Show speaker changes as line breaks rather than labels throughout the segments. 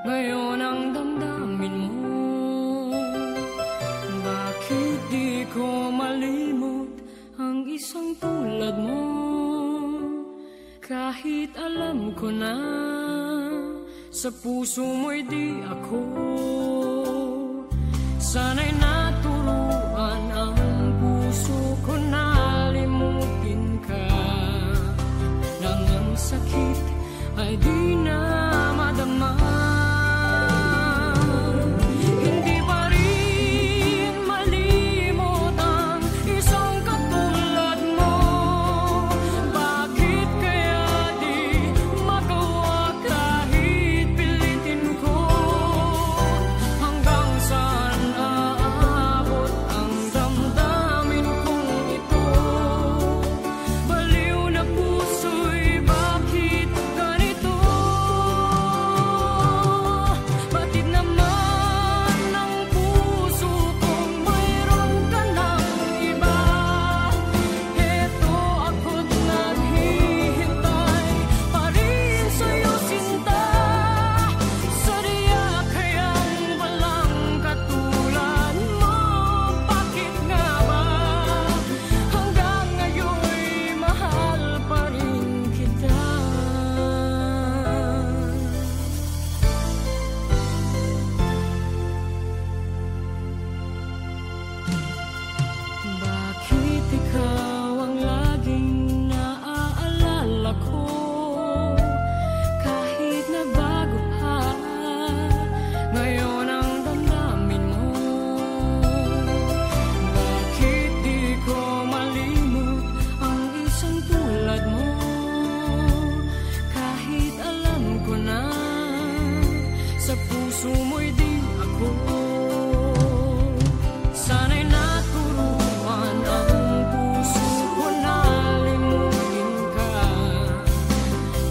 ngayon ang damdamin mo. Bakit di ko malimot ang isang tulad mo? Kahit alam ko na sa puso mo'y di ako. Sana'y naturuan ang puso ko na limutin ka, nang ang sakit ay di na madama. Hindi pa rin malimot ang isang katulad mo. Bakit kaya di magawa kahit pilitin ko? Hanggang saan aabot ang damdamin kong ito? Baliw na puso'y bakit ganito? Batid naman ng puso kong mayroon ka ng iba. Heto ako't naghihintay pa rin sa'yo, sinta. Sadya kayang walang katulad mo. Bakit nga ba hanggang ngayon'y mahal pa rin kita? Bakit ikaw ang laging naaalala ko? Kahit nagbago pa, ngayon ang damdamin mo. Bakit di ko malimot ang isang tulad mo? Kahit alam ko na sa puso mo'y di ako. Sana'y naturuan ang puso ko na limutin ka,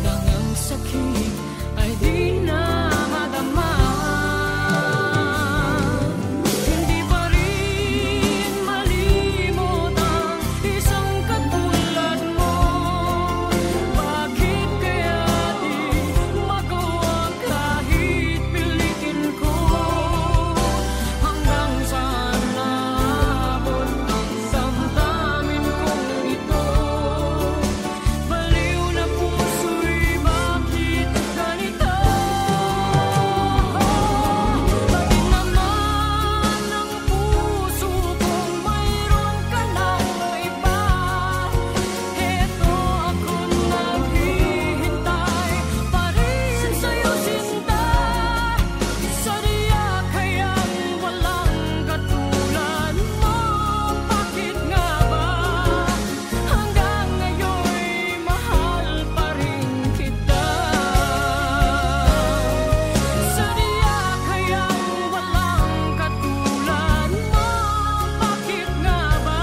nang ang sakit ay di na madama. Hindi pa rin malimot ang isang katulad mo. Bakit kaya di magawa kahit pilitin ko? Hanggang saan naabot ang damdamin kong ito? Baliw na puso'y bakit ganito? Bakit naman ang puso kong mayroon ka ng iba? Heto ako't naghihintay pa rin sa'yo, sinta. Sadya kayang walang katulad mo. Bakit nga ba hanggang ngayon'y mahal pa rin kita? Sadya kayang walang katulad mo. Bakit nga ba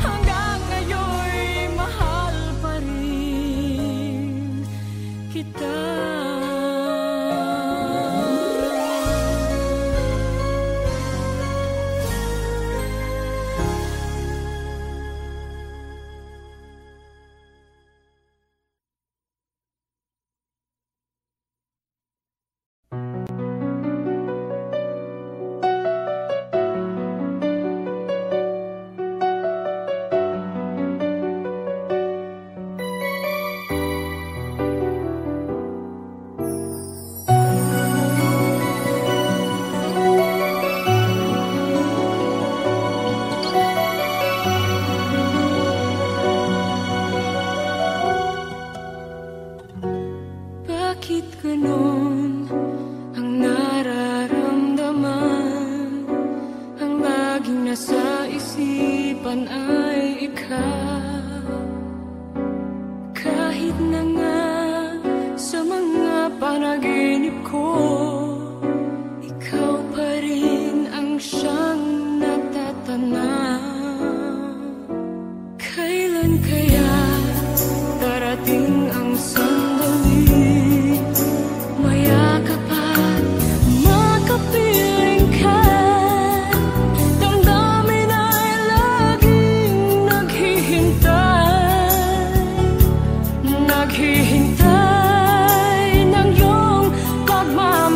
hanggang ngayon'y mahal pa rin kita? Bakit ganon ang nararamdaman? Ang laging nasa isipan ay ikaw. Kahit na nga sa mga panaginip ko, ikaw pa rin ang siyang natatanaw. Kailan kaya darating ang sandali, mayakap at makapiling ka? Damdamin ay laging naghihintay ng iyong pagmamahal.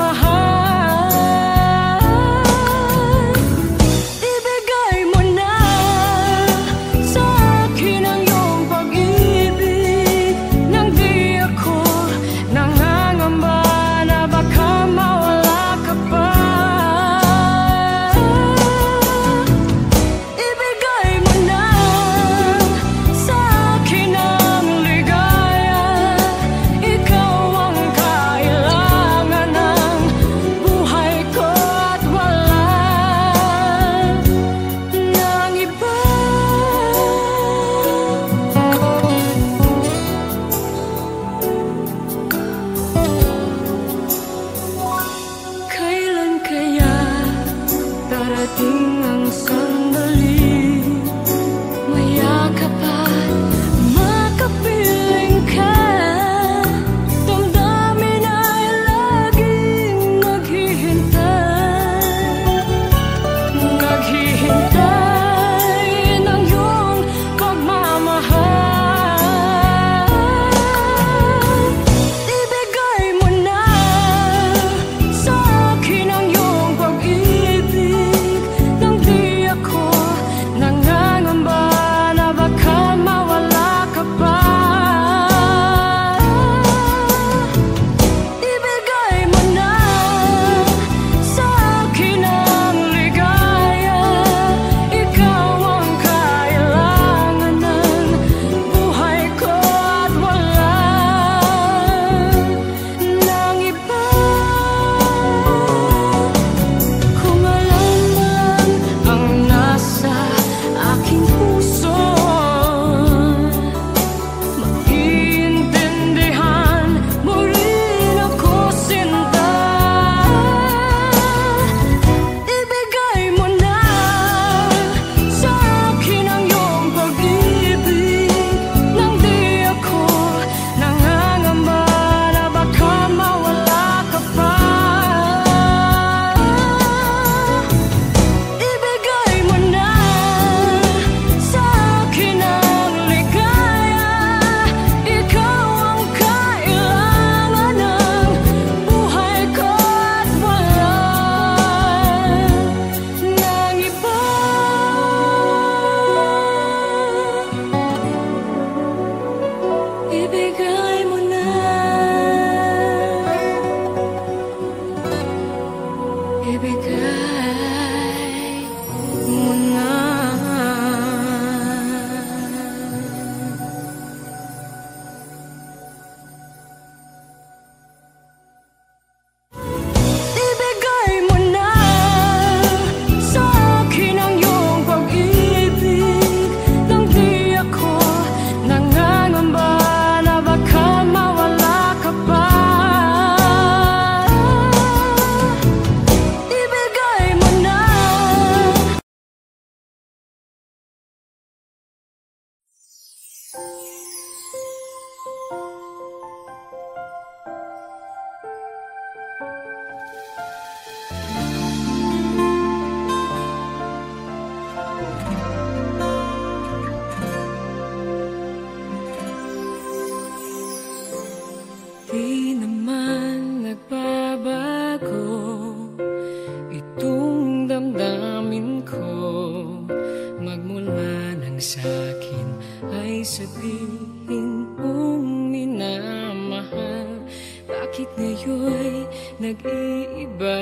bakit ngayon'y nag-iiba?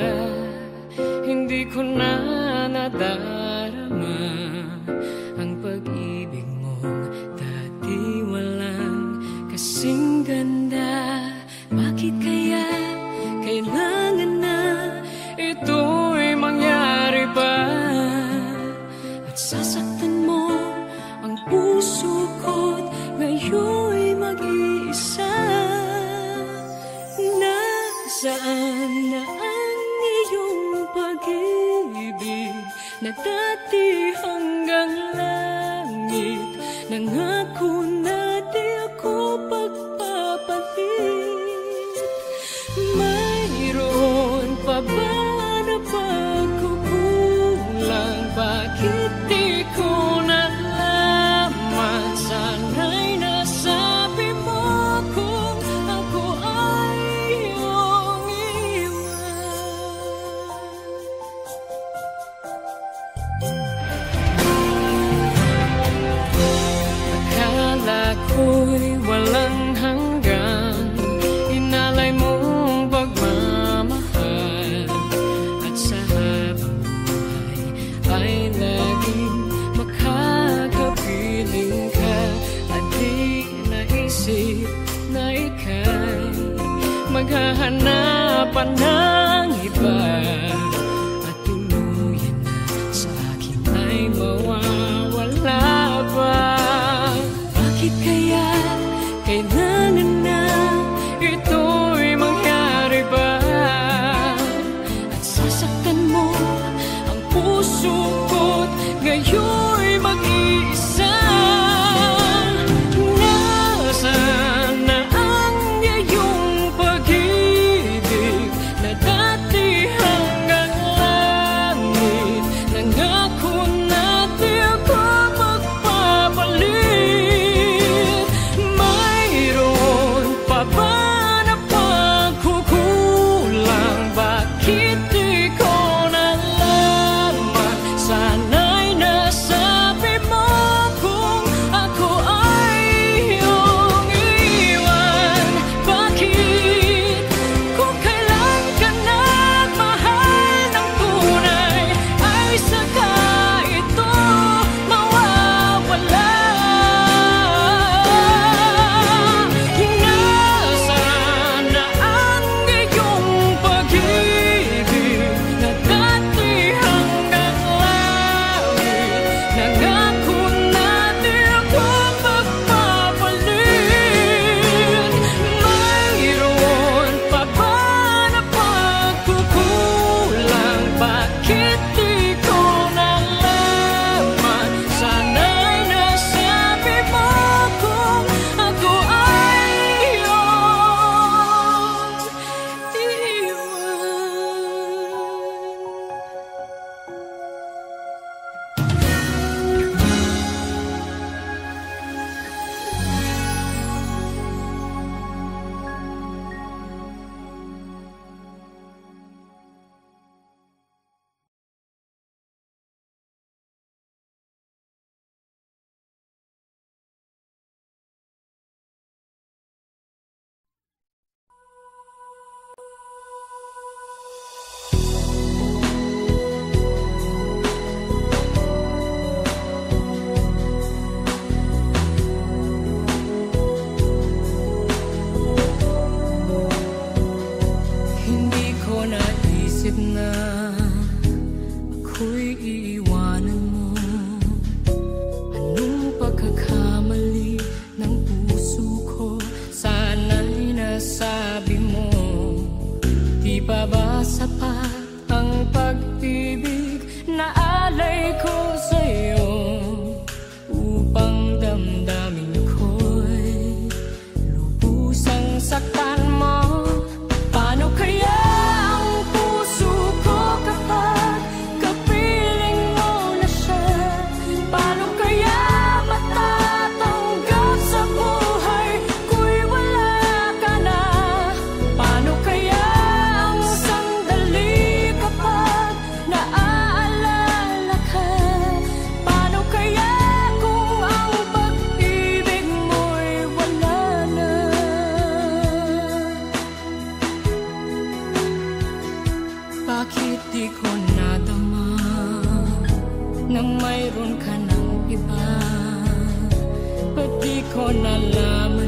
Hindi ko na nadarama ang pag-ibig mong dati walang kasing ganda. Bakit kaya kailangan na ito'y mangyari pa? At sasaktan mo ang puso ko't ngayon'y mag-iisa. Nasaan na ang iyong pag-ibig na dati hanggang langit? Nangako na di ako pagpapalit. Mayroon pa ba na pagkukulang? Bakit di ko nalaman? Sana'y nasabi mo kung ako ay iyong iwan. Akala ko'y walang hanggan, inalay mong pagmamahal, at sa habang buhay ay laging makakapiling ka. At di naisip na ika'y maghahanapan ng iba, at tuluyan na sa akin ay mawawala ba? Bakit kaya kailangan na ito'y mangyari ba? At sasaktan mo ang puso ko't ngayon'y mag-iisa. Nasaan na ang iyong pag-ibig na dati hanggang langit? Nangako na di ako magpapalit. Mayroon pa ba na pagkukulang? Bakit di ko nalaman? Sana'y nasabi mo kung ako ay iyong iwan. Bakit kung kailan ka nagmahal ng tunay ay saka ito mawawala? Nasaan na ang iyong pag-ibig na dati hanggang langit? Nangako na di ako magpapalit. Mayroon pa ba na pagkukulang? Bakit di ko nalaman? Sana'y nasabi mo kung ako ay iyong Hindi ko naisip na ako'y iiwanan mo. Anong pagkakamali ng puso ko? Sana'y nasabi mo. Di pa ba sapat ang pag-ibig na alay ko sa'yo upang damdamin ko'y lubusang saktan mo? Paano kaya ang puso ko kapag kapiling mo na siya? Paano kaya matatanggap sa buhay ko'y wala ka na? Paano kaya ang sandali Bakit di ko nadama nang mayroon ka ng iba? Ba't di ko nalaman